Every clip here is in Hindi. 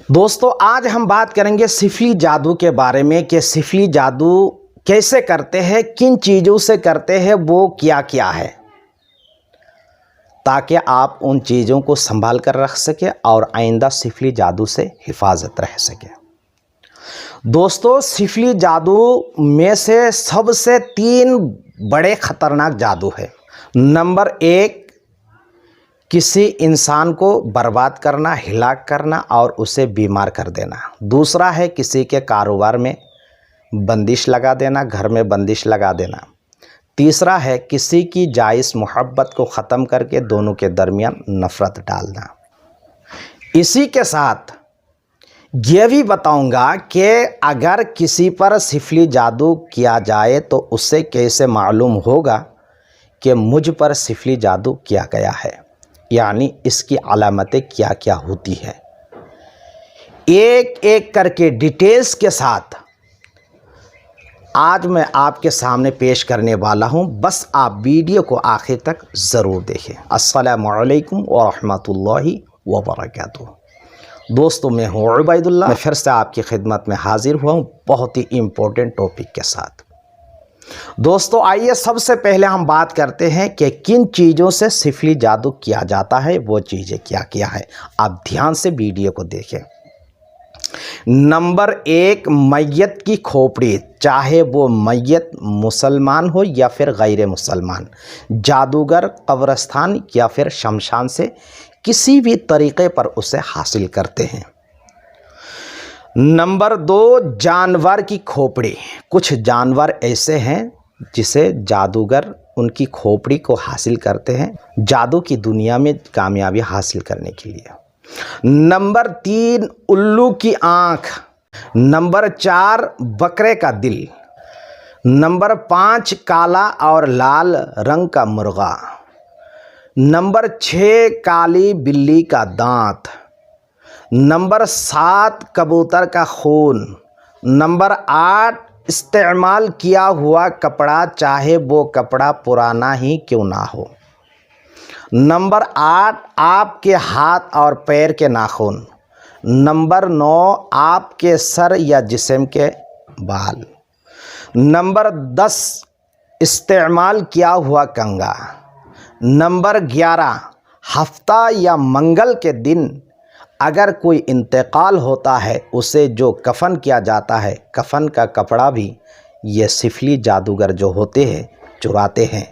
दोस्तों आज हम बात करेंगे सिफली जादू के बारे में कि सिफली जादू कैसे करते हैं, किन चीज़ों से करते हैं, वो क्या क्या है, ताकि आप उन चीज़ों को संभाल कर रख सके और आइंदा सिफली जादू से हिफाजत रह सके। दोस्तों सिफली जादू में से सबसे 3 बड़े ख़तरनाक जादू है। नंबर 1, किसी इंसान को बर्बाद करना, हिलाक करना और उसे बीमार कर देना। दूसरा है किसी के कारोबार में बंदिश लगा देना, घर में बंदिश लगा देना। तीसरा है किसी की जायज़ मोहब्बत को ख़त्म करके दोनों के दरमियान नफ़रत डालना। इसी के साथ ये भी बताऊंगा कि अगर किसी पर सिफली जादू किया जाए तो उससे कैसे मालूम होगा कि मुझ पर सिफली जादू किया गया है, यानी इसकी अलामतें क्या क्या होती है। एक एक करके डिटेल्स के साथ आज मैं आपके सामने पेश करने वाला हूं, बस आप वीडियो को आखिर तक ज़रूर देखें। अस्सलामु अलैकुम व रहमतुल्लाहि व बरकातुहू। दोस्तों मैं हूं उबैदुल्लाह, मैं फिर से आपकी खिदमत में हाजिर हुआ हूं बहुत ही इम्पोर्टेंट टॉपिक के साथ। दोस्तों आइए सबसे पहले हम बात करते हैं कि किन चीज़ों से सिफली जादू किया जाता है, वो चीज़ें क्या क्या है। आप ध्यान से वीडियो को देखें। नंबर 1, मैयत की खोपड़ी, चाहे वो मैयत मुसलमान हो या फिर गैर मुसलमान। जादूगर कब्रिस्तान या फिर शमशान से किसी भी तरीक़े पर उसे हासिल करते हैं। नंबर 2, जानवर की खोपड़ी। कुछ जानवर ऐसे हैं जिसे जादूगर उनकी खोपड़ी को हासिल करते हैं जादू की दुनिया में कामयाबी हासिल करने के लिए। नंबर 3, उल्लू की आँख। नंबर 4, बकरे का दिल। नंबर 5, काला और लाल रंग का मुर्गा। नंबर 6, काली बिल्ली का दांत। नंबर 7, कबूतर का खून। नंबर 8, इस्तेमाल किया हुआ कपड़ा, चाहे वो कपड़ा पुराना ही क्यों ना हो। नंबर 8, आपके हाथ और पैर के नाखून। नंबर 9, आपके सर या जिस्म के बाल। नंबर 10, इस्तेमाल किया हुआ कंघा। नंबर 11, हफ्ता या मंगल के दिन अगर कोई इंतकाल होता है उसे जो कफन किया जाता है, कफन का कपड़ा भी ये सिफली जादूगर जो होते हैं चुराते हैं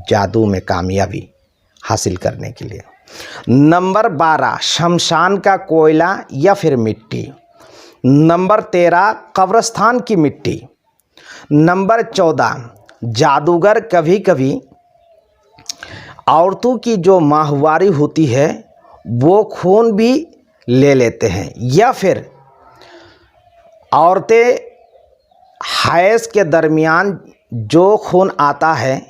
जादू में कामयाबी हासिल करने के लिए। नंबर 12, शमशान का कोयला या फिर मिट्टी। नंबर 13, कब्रिस्तान की मिट्टी। नंबर 14, जादूगर कभी कभी औरतों की जो माहवारी होती है वो खून भी ले लेते हैं, या फिर औरतें हैज़ के दरमियान जो खून आता है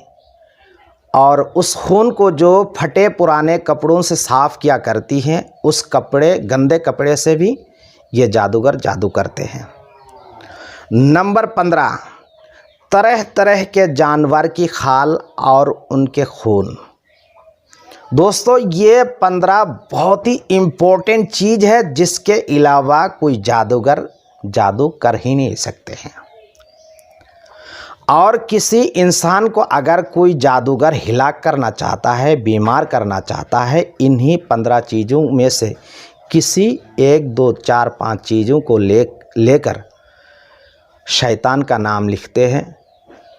और उस खून को जो फटे पुराने कपड़ों से साफ़ किया करती हैं, उस गंदे कपड़े से भी ये जादूगर जादू करते हैं। नंबर 15, तरह तरह के जानवर की खाल और उनके खून। दोस्तों ये 15 बहुत ही इम्पोर्टेंट चीज़ है जिसके अलावा कोई जादूगर जादू कर ही नहीं सकते हैं। और किसी इंसान को अगर कोई जादूगर हिलाक करना चाहता है, बीमार करना चाहता है, इन्हीं 15 चीज़ों में से किसी 1, 2, 4, 5 चीज़ों को लेकर शैतान का नाम लिखते हैं,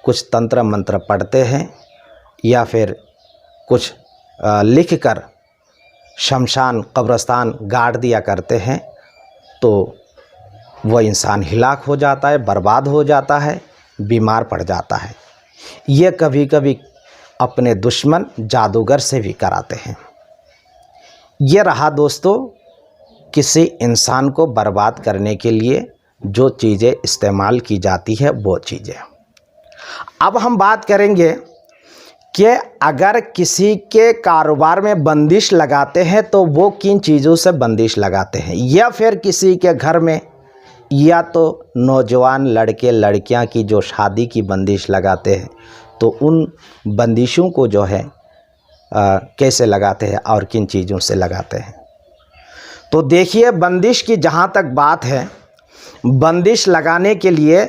कुछ तंत्र मंत्र पढ़ते हैं या फिर कुछ लिख कर शमशान कब्रिस्तान गाड़ दिया करते हैं, तो वह इंसान हिलाक हो जाता है, बर्बाद हो जाता है, बीमार पड़ जाता है। ये कभी कभी अपने दुश्मन जादूगर से भी कराते हैं। ये रहा दोस्तों किसी इंसान को बर्बाद करने के लिए जो चीज़ें इस्तेमाल की जाती है वो चीज़ें। अब हम बात करेंगे कि अगर किसी के कारोबार में बंदिश लगाते हैं तो वो किन चीज़ों से बंदिश लगाते हैं, या फिर किसी के घर में या तो नौजवान लड़के लड़कियां की जो शादी की बंदिश लगाते हैं तो उन बंदिशों को जो है कैसे लगाते हैं और किन चीज़ों से लगाते हैं। तो देखिए, बंदिश की जहाँ तक बात है, बंदिश लगाने के लिए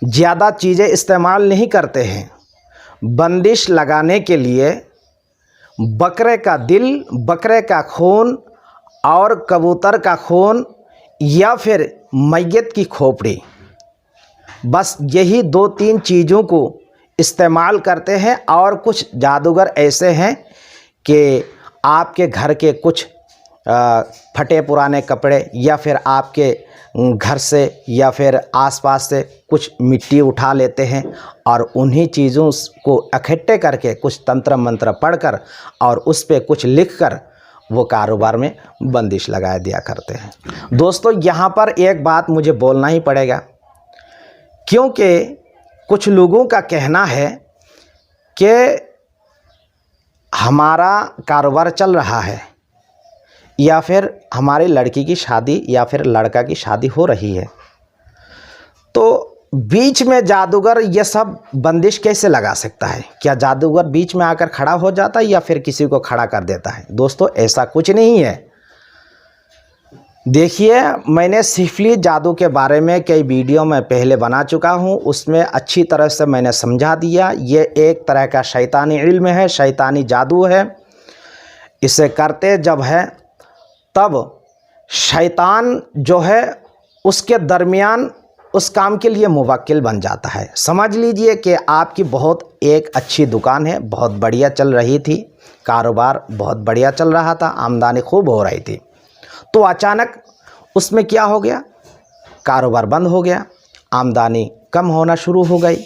ज़्यादा चीज़ें इस्तेमाल नहीं करते हैं। बंदिश लगाने के लिए बकरे का दिल, बकरे का खून और कबूतर का खून या फिर मैयत की खोपड़ी, बस यही 2-3 चीज़ों को इस्तेमाल करते हैं। और कुछ जादूगर ऐसे हैं कि आपके घर के कुछ फटे पुराने कपड़े या फिर आपके घर से या फिर आसपास से कुछ मिट्टी उठा लेते हैं और उन्हीं चीज़ों को इकट्ठे करके कुछ तंत्र मंत्र पढ़कर और उस पे कुछ लिखकर वो कारोबार में बंदिश लगा दिया करते हैं। दोस्तों, यहाँ पर एक बात मुझे बोलना ही पड़ेगा, क्योंकि कुछ लोगों का कहना है कि हमारा कारोबार चल रहा है या फिर हमारी लड़की की शादी या फिर लड़का की शादी हो रही है, तो बीच में जादूगर ये सब बंदिश कैसे लगा सकता है? क्या जादूगर बीच में आकर खड़ा हो जाता है या फिर किसी को खड़ा कर देता है? दोस्तों, ऐसा कुछ नहीं है। देखिए, मैंने सिफली जादू के बारे में कई वीडियो में पहले बना चुका हूँ, उसमें अच्छी तरह से मैंने समझा दिया। ये एक तरह का शैतानी इल्म है, शैतानी जादू है। इसे करते जब है तब शैतान जो है उसके दरमियान उस काम के लिए मुवक्किल बन जाता है। समझ लीजिए कि आपकी बहुत एक अच्छी दुकान है, बहुत बढ़िया चल रही थी, कारोबार बहुत बढ़िया चल रहा था, आमदनी खूब हो रही थी, तो अचानक उसमें क्या हो गया? कारोबार बंद हो गया, आमदनी कम होना शुरू हो गई,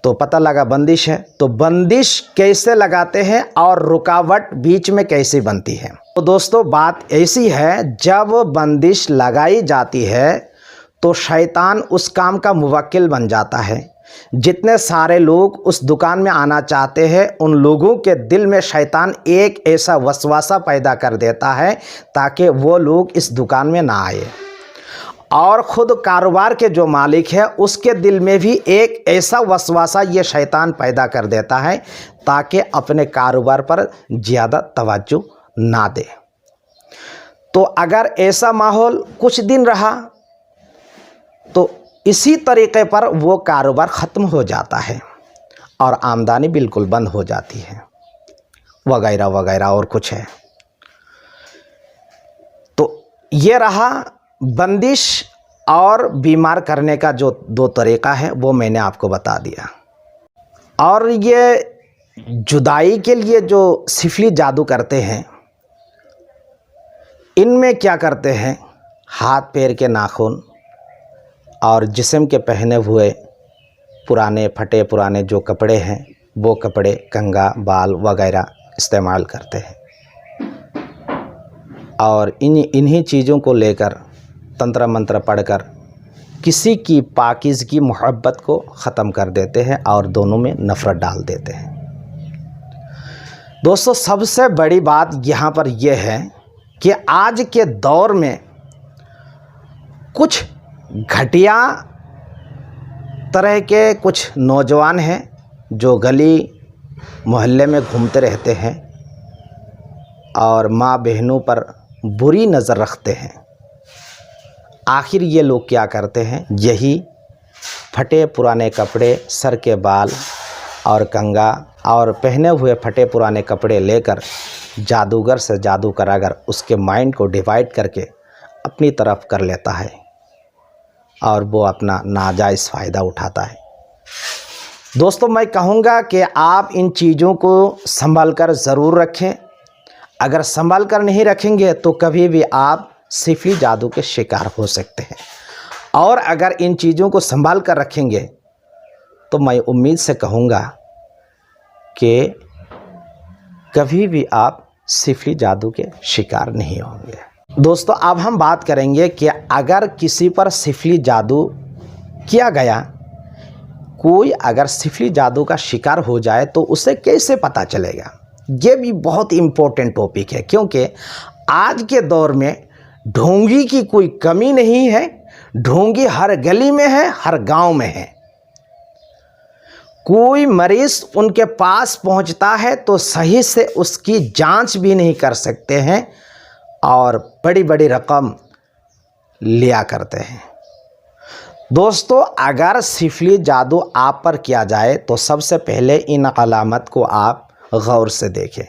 तो पता लगा बंदिश है। तो बंदिश कैसे लगाते हैं और रुकावट बीच में कैसे बनती है? तो दोस्तों, बात ऐसी है, जब बंदिश लगाई जाती है तो शैतान उस काम का मुवक्किल बन जाता है। जितने सारे लोग उस दुकान में आना चाहते हैं, उन लोगों के दिल में शैतान एक ऐसा वसवासा पैदा कर देता है ताकि वो लोग इस दुकान में ना आए। और ख़ुद कारोबार के जो मालिक है उसके दिल में भी एक ऐसा वसवासा ये शैतान पैदा कर देता है ताकि अपने कारोबार पर ज़्यादा तवज्जो ना दे। तो अगर ऐसा माहौल कुछ दिन रहा तो इसी तरीके पर वो कारोबार ख़त्म हो जाता है और आमदनी बिल्कुल बंद हो जाती है, वगैरह वगैरह और कुछ है। तो ये रहा बंदिश और बीमार करने का जो 2 तरीक़ा है, वो मैंने आपको बता दिया। और ये जुदाई के लिए जो सिफली जादू करते हैं, इनमें क्या करते हैं? हाथ पैर के नाखून और जिस्म के पहने हुए पुराने फटे पुराने जो कपड़े हैं, वो कपड़े, कंघा, बाल वगैरह इस्तेमाल करते हैं और इन्हीं चीज़ों को लेकर तंत्र मंत्र पढ़कर किसी की पाकीज़गी मोहब्बत को ख़त्म कर देते हैं और दोनों में नफ़रत डाल देते हैं। दोस्तों, सबसे बड़ी बात यहाँ पर यह है कि आज के दौर में कुछ घटिया तरह के कुछ नौजवान हैं जो गली मोहल्ले में घूमते रहते हैं और माँ बहनों पर बुरी नज़र रखते हैं। आखिर ये लोग क्या करते हैं? यही फटे पुराने कपड़े, सर के बाल और कंघा और पहने हुए फटे पुराने कपड़े लेकर जादूगर से जादू कराकर उसके माइंड को डिवाइड करके अपनी तरफ कर लेता है और वो अपना नाजायज़ फ़ायदा उठाता है। दोस्तों, मैं कहूँगा कि आप इन चीज़ों को संभल कर ज़रूर रखें। अगर संभल कर नहीं रखेंगे तो कभी भी आप सिफली जादू के शिकार हो सकते हैं, और अगर इन चीज़ों को संभाल कर रखेंगे तो मैं उम्मीद से कहूँगा कि कभी भी आप सिफली जादू के शिकार नहीं होंगे। दोस्तों, अब हम बात करेंगे कि अगर किसी पर सिफली जादू किया गया, कोई अगर सिफली जादू का शिकार हो जाए तो उसे कैसे पता चलेगा? ये भी बहुत इम्पोर्टेंट टॉपिक है, क्योंकि आज के दौर में ढोंगी की कोई कमी नहीं है। ढोंगी हर गली में है, हर गांव में है। कोई मरीज उनके पास पहुंचता है तो सही से उसकी जांच भी नहीं कर सकते हैं और बड़ी बड़ी रकम लिया करते हैं। दोस्तों, अगर सिफली जादू आप पर किया जाए तो सबसे पहले इन अलामत को आप गौर से देखें।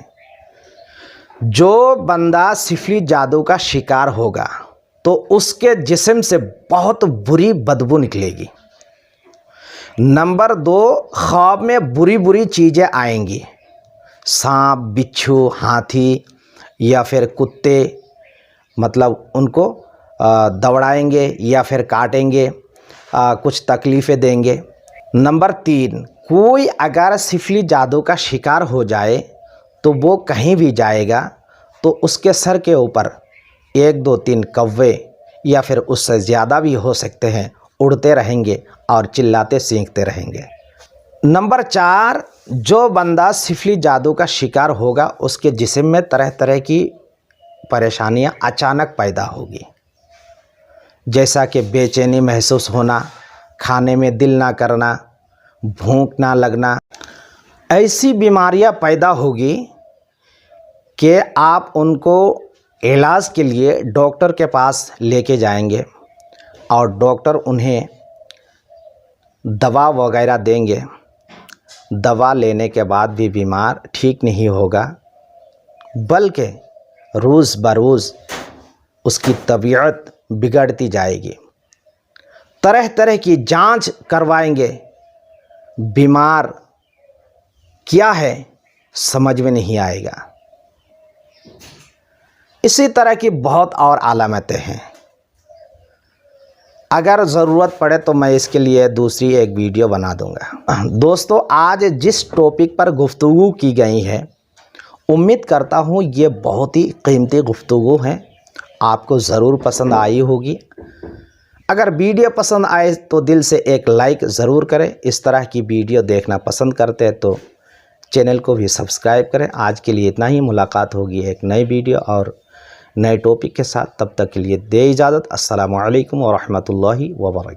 जो बंदा सिफली जादू का शिकार होगा तो उसके जिस्म से बहुत बुरी बदबू निकलेगी। नंबर 2, ख्वाब में बुरी बुरी चीज़ें आएंगी। सांप, बिच्छू, हाथी या फिर कुत्ते, मतलब उनको दौड़ाएंगे या फिर काटेंगे, कुछ तकलीफ़ें देंगे। नंबर 3, कोई अगर सिफली जादू का शिकार हो जाए तो वो कहीं भी जाएगा तो उसके सर के ऊपर 1, 2, 3 कौवे या फिर उससे ज़्यादा भी हो सकते हैं उड़ते रहेंगे और चिल्लाते सींचते रहेंगे। नंबर 4, जो बंदा सिफली जादू का शिकार होगा उसके जिस्म में तरह तरह की परेशानियां अचानक पैदा होगी, जैसा कि बेचैनी महसूस होना, खाने में दिल ना करना, भूख ना लगना। ऐसी बीमारियां पैदा होगी कि आप उनको इलाज के लिए डॉक्टर के पास लेके जाएंगे और डॉक्टर उन्हें दवा वगैरह देंगे। दवा लेने के बाद भी बीमार ठीक नहीं होगा, बल्कि रोज़ बरोज़ उसकी तबीयत बिगड़ती जाएगी। तरह तरह की जांच करवाएंगे, बीमार क्या है समझ में नहीं आएगा। इसी तरह की बहुत और अलामतें हैं। अगर ज़रूरत पड़े तो मैं इसके लिए दूसरी एक वीडियो बना दूंगा। दोस्तों, आज जिस टॉपिक पर गुफ्तगू की गई है, उम्मीद करता हूँ ये बहुत ही कीमती गुफ्तगू है, आपको ज़रूर पसंद आई होगी। अगर वीडियो पसंद आए तो दिल से एक लाइक ज़रूर करें। इस तरह की वीडियो देखना पसंद करते हैं तो चैनल को भी सब्सक्राइब करें। आज के लिए इतना ही। मुलाकात होगी एक नई वीडियो और नए टॉपिक के साथ। तब तक के लिए दे इजाज़त। अस्सलामु अलैकुम व रहमतुल्लाहि व बरकातहू।